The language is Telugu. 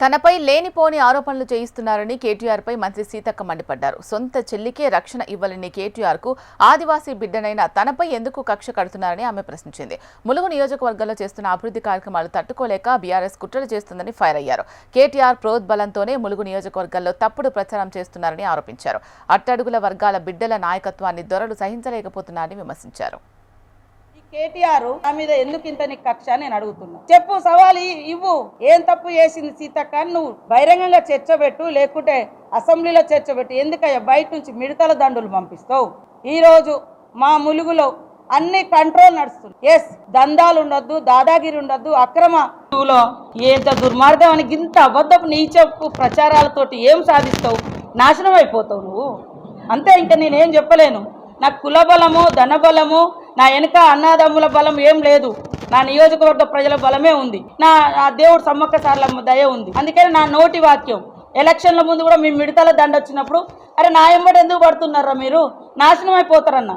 తనపై లేనిపోని ఆరోపణలు చేయిస్తున్నారని కేటీఆర్ పై మంత్రి సీతక్క మండిపడ్డారు. సొంత చెల్లికే రక్షణ ఇవ్వలేని కేటీఆర్ కు ఆదివాసీ బిడ్డనైన తనపై ఎందుకు కక్ష కడుతున్నారని ఆమె ప్రశ్నించింది. ములుగు నియోజకవర్గంలో చేస్తున్న అభివృద్ధి కార్యక్రమాలు తట్టుకోలేక బీఆర్ఎస్ కుట్రలు చేస్తుందని ఫైర్ అయ్యారు. కేటీఆర్ ప్రోద్బలంతోనే ములుగు నియోజకవర్గంలో తప్పుడు ప్రచారం చేస్తున్నారని ఆరోపించారు. అట్టడుగుల వర్గాల బిడ్డల నాయకత్వాన్ని దొరలు సహించలేకపోతున్నారని విమర్శించారు. కేటీఆర్ నా మీద ఎందుకు ఇంత నీ కక్ష నేను అడుగుతున్నా. చెప్పు, సవాల్ ఇవ్వు. ఏం తప్పు చేసింది సీతక్క? నువ్వు బహిరంగంగా చర్చ పెట్టు, లేకుంటే అసెంబ్లీలో చర్చ పెట్టు. ఎందుకయ్యా బయట నుంచి మిడతల దండులు పంపిస్తావు? ఈరోజు మా ములుగులో అన్ని కంట్రోల్ నడుస్తుంది. ఎస్, దందాలు ఉండొద్దు, దాదాగిరి ఉండొద్దు, అక్రమ ఎంత దుర్మార్గం అని ఇంత అబద్ధపు నీచపు ప్రచారాలతోటి ఏం సాధిస్తావు? నాశనం అయిపోతావు నువ్వు. అంతే, ఇంకా నేనేం చెప్పలేను. నాకు కుల బలము, ధన బలము, నా వెనుక అన్నదమ్ముల బలం ఏం లేదు. నా నియోజకవర్గ ప్రజల బలమే ఉంది. నా దేవుడు సమ్మక్క సార్లమ్మ దయ ఉంది. అందుకని నా నోటి వాక్యం ఎలక్షన్ల ముందు కూడా మీ మిడతల దండ వచ్చినప్పుడు, అరే నా ఎంబడి ఎందుకు పడుతున్నారా మీరు? నాశనం అయిపోతారన్న.